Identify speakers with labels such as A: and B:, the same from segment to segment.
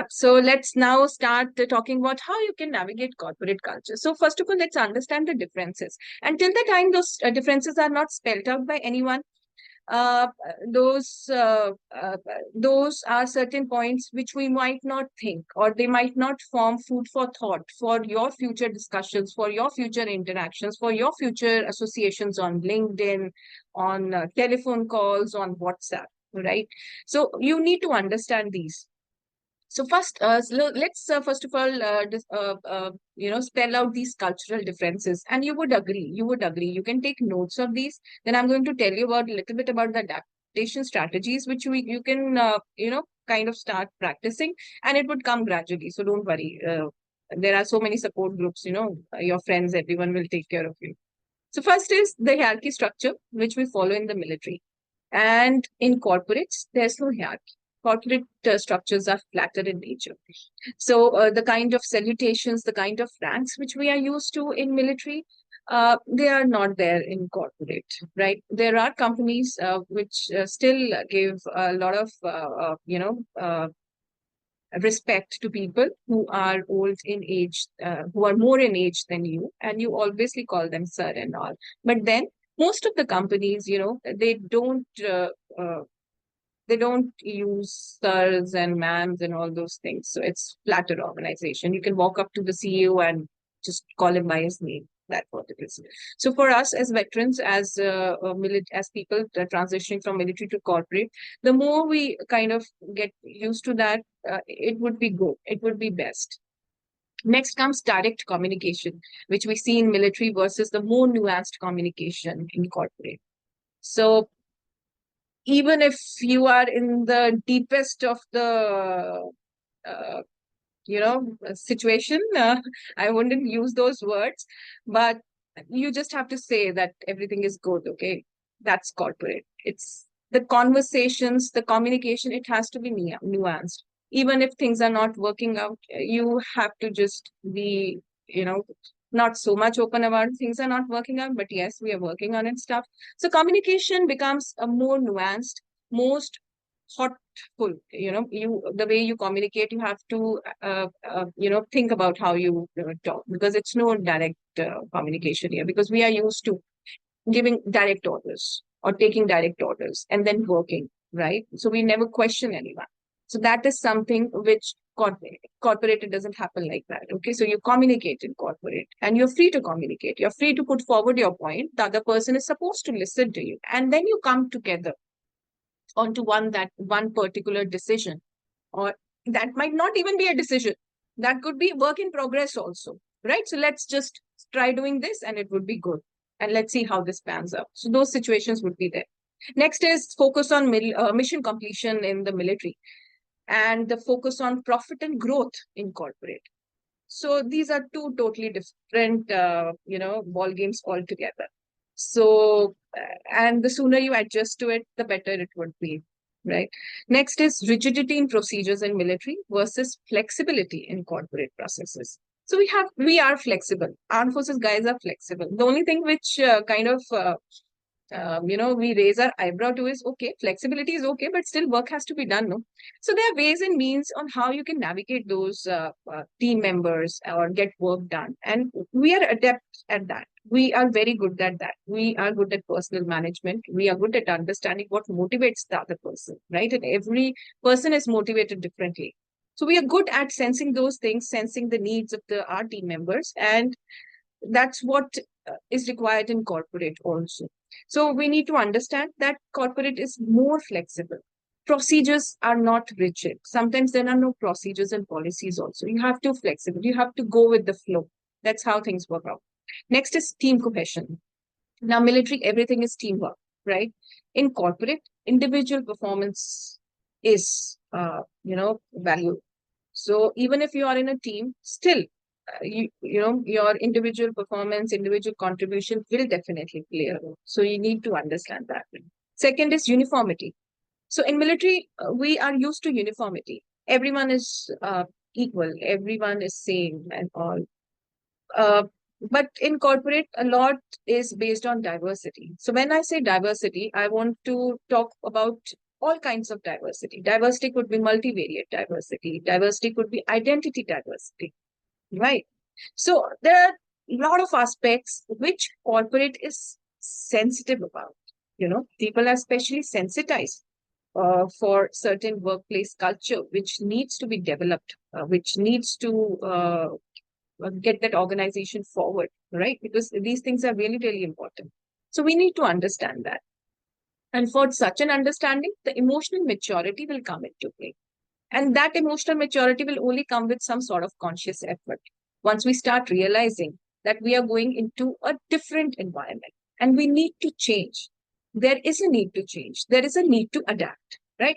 A: So let's now start talking about how you can navigate corporate culture. So first of all, let's understand the differences. Until the time those differences are not spelled out by anyone, uh, those uh, uh, those are certain points which we might not think, or they might not form food for thought for your future discussions, for your future interactions, for your future associations on LinkedIn, on telephone calls, on WhatsApp, right? So you need to understand these. So first, let's first of all, spell out these cultural differences. And you would agree, you can take notes of these. Then I'm going to tell you about a little bit about the adaptation strategies, which you can, kind of start practicing, and it would come gradually. So don't worry. There are so many support groups, your friends, everyone will take care of you. So first is the hierarchy structure, which we follow in the military. And in corporates, there's no hierarchy. Corporate structures are flatter in nature. So the kind of salutations, the kind of ranks which we are used to in military, they are not there in corporate, right? There are companies which still give a lot of, respect to people who are old in age, who are more in age than you, and you obviously call them sir and all. But then most of the companies, uh, they don't use sirs and ma'ams and all those things. So it's flatter organization. You can walk up to the CEO and just call him by his name. That's what it is. So for us as veterans, as people transitioning from military to corporate, the more we kind of get used to that, it would be good. It would be best. Next comes direct communication, which we see in military versus the more nuanced communication in corporate. So even if you are in the deepest of the uh, situation, I wouldn't use those words, but you just have to say that everything is good. Okay, that's corporate. It's the conversations, the communication, it has to be nuanced. Even if things are not working out, you have to just be, not so much open about things are not working out, but yes, we are working on it stuff. So communication becomes a more nuanced, most thoughtful. The way you communicate, you have to think about how you talk, because it's no direct communication here, because we are used to giving direct orders or taking direct orders and then working, right? So we never question anyone. So that is something which corporate, it doesn't happen like that. Okay, so you communicate in corporate and you're free to communicate, you're free to put forward your point, the other person is supposed to listen to you, and then you come together onto one particular decision. Or that might not even be a decision, that could be work in progress also, right? So let's just try doing this and it would be good, and let's see how this pans out. So those situations would be there. Next is focus on mission completion in the military, and the focus on profit and growth in corporate. So these are two totally different ball games altogether. So and the sooner you adjust to it, the better it would be, right? Next is rigidity in procedures in military versus flexibility in corporate processes. So we are flexible. Armed forces guys are flexible. The only thing which we raise our eyebrow to is, okay, flexibility is okay, but still work has to be done, no? So there are ways and means on how you can navigate those team members or get work done. And we are adept at that. We are very good at that. We are good at personal management. We are good at understanding what motivates the other person, right? And every person is motivated differently. So we are good at sensing those things, sensing the needs of our team members. And that's what is required in corporate also. So we need to understand that corporate is more flexible. Procedures are not rigid. Sometimes there are no procedures and policies also. You have to flexible. You have to go with the flow. That's how things work out. Next is team cohesion. Now, military, everything is teamwork, right? In corporate, individual performance is, valued. So even if you are in a team, still, your individual performance, individual contribution will definitely play a role. So you need to understand that. Second is uniformity. So in military, we are used to uniformity. Everyone is equal. Everyone is same and all. Uh, but in corporate, a lot is based on diversity. So when I say diversity, I want to talk about all kinds of diversity. Diversity could be multivariate diversity. Diversity could be identity diversity, right? So there are a lot of aspects which corporate is sensitive about. People are especially sensitized for certain workplace culture, which needs to be developed, which needs to get that organization forward, right? Because these things are really, really important. So we need to understand that. And for such an understanding, the emotional maturity will come into play. And that emotional maturity will only come with some sort of conscious effort. Once we start realizing that we are going into a different environment and we need to change, there is a need to change. There is a need to adapt, right?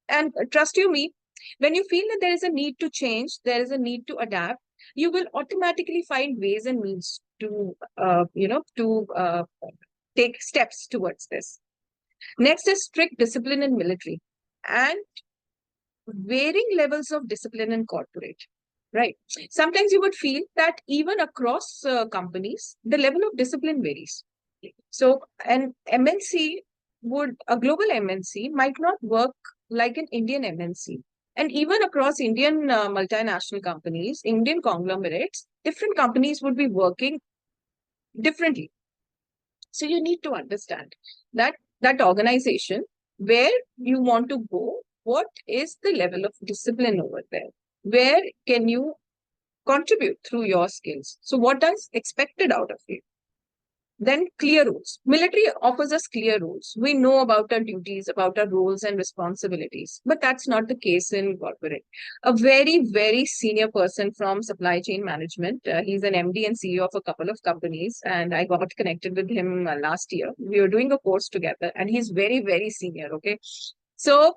A: And trust you me, when you feel that there is a need to change, there is a need to adapt, you will automatically find ways and means to take steps towards this. Next is strict discipline in military and varying levels of discipline in corporate, right? Sometimes you would feel that even across companies, the level of discipline varies. So a global MNC might not work like an Indian MNC. And even across Indian multinational companies, Indian conglomerates, different companies would be working differently. So you need to understand that organization where you want to go, what is the level of discipline over there? Where can you contribute through your skills? So what is expected out of you? Then clear rules. Military offers us clear rules. We know about our duties, about our roles and responsibilities, but that's not the case in corporate. A very, very senior person from supply chain management, he's an MD and CEO of a couple of companies, and I got connected with him last year. We were doing a course together, and he's very, very senior, okay? So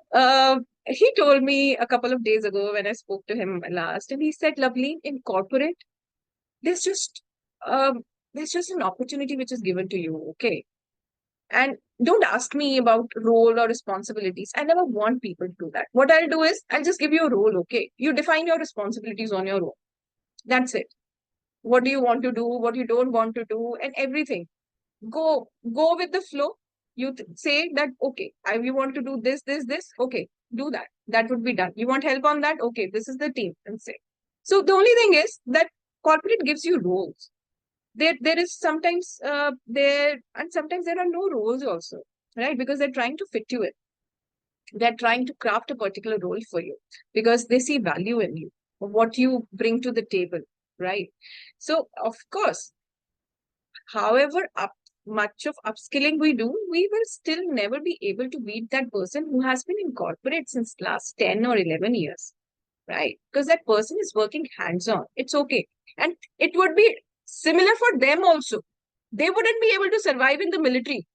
A: he told me a couple of days ago when I spoke to him last, and he said, Loveleen, in corporate, there's just um, there's just an opportunity which is given to you, okay? And don't ask me about role or responsibilities. I never want people to do that. What I'll do is I'll just give you a role, okay? You define your responsibilities on your own. That's it. What do you want to do? What you don't want to do? And everything. Go with the flow. You say that, okay, you want to do this, this, this. Okay, do that. That would be done. You want help on that? Okay, this is the team. And say. So the only thing is that corporate gives you roles. There is sometimes sometimes there are no roles also, right? Because they're trying to fit you in. They're trying to craft a particular role for you because they see value in you, what you bring to the table, right? So of course, however much of upskilling we do, we will still never be able to beat that person who has been in corporate since last 10 or 11 years, right? Because that person is working hands-on. It's okay. And it would be similar for them also. They wouldn't be able to survive in the military,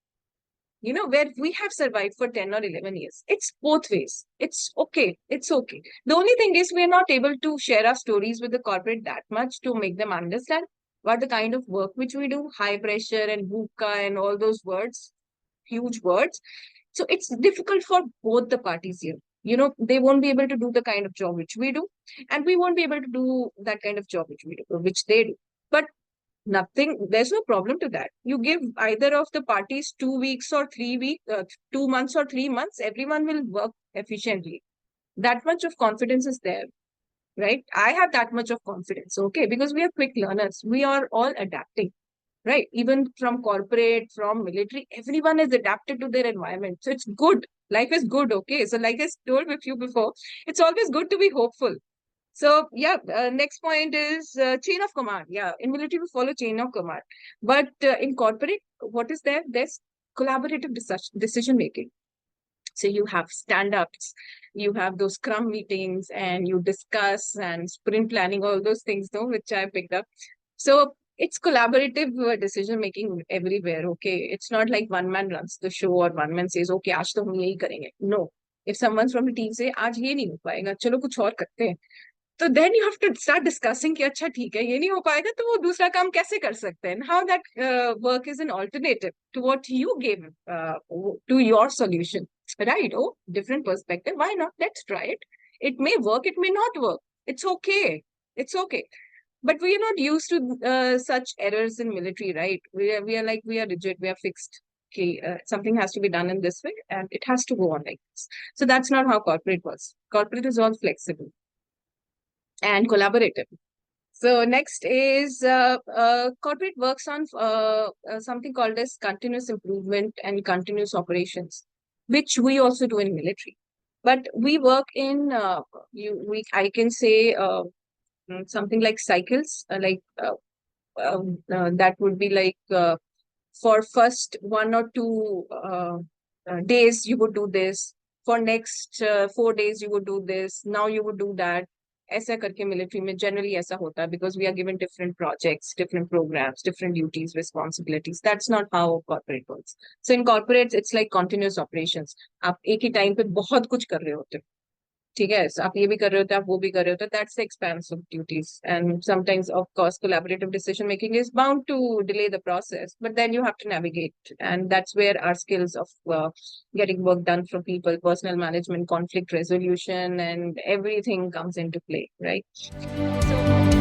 A: where we have survived for 10 or 11 years. It's both ways. It's okay. It's okay. The only thing is we're not able to share our stories with the corporate that much to make them understand what the kind of work which we do, high pressure and VUCA and all those words, huge words. So it's difficult for both the parties here. They won't be able to do the kind of job which we do, and we won't be able to do that kind of job which we do, which they do. But there's no problem to that. You give either of the parties 2 weeks or 3 weeks, 2 months or 3 months, everyone will work efficiently. That much of confidence is there, right? I have that much of confidence, okay? Because we are quick learners. We are all adapting, right? Even from corporate, from military, everyone is adapted to their environment. So it's good. Life is good, okay? So like I told with you before, it's always good to be hopeful. So yeah, next point is chain of command. Yeah, in military we follow chain of command, but in corporate, what is there? There's collaborative decision making. So you have stand-ups, you have those scrum meetings, and you discuss and sprint planning, all those things, though, which I picked up. So it's collaborative decision making everywhere. Okay, it's not like one man runs the show or one man says, okay, आज तो हम यही करेंगे. No, if someone's from the team say, आज ये नहीं हो पाएगा, चलो कुछ और करते हैं. तो then you have to start discussing कि अच्छा ठीक है ये नहीं हो पाएगा तो वो दूसरा काम कैसे कर सकते हैं how that work is an alternative to what you give to your solution right? Oh, different perspective, why not? Let's try it. It may work, it may not work. It's okay. But we are not used to such errors in military, right? We are rigid, we are fixed. okay, something has to be done in this way and it has to go on like this. So that's not how corporate works. Corporate is all flexible and collaborative. So next is corporate works on something called as continuous improvement and continuous operations, which we also do in military. But we work in I can say something like cycles, that would be like for first 1 or 2 days you would do this, for next 4 days you would do this, now you would do that. ऐसा करके military में generally ऐसा होता है, because we are given different projects, different programs, different duties, responsibilities. That's not how corporate works. So in corporates it's like continuous operations. आप एक ही time पे बहुत कुछ कर रहे होते हो, ठीक है, so आप ये भी कर रहे होते, आप वो भी कर रहे होते, that's the expanse of duties. And sometimes of course collaborative decision making is bound to delay the process, but then you have to navigate, and that's where our skills of getting work done from people, personal management, conflict resolution, and everything comes into play, right? So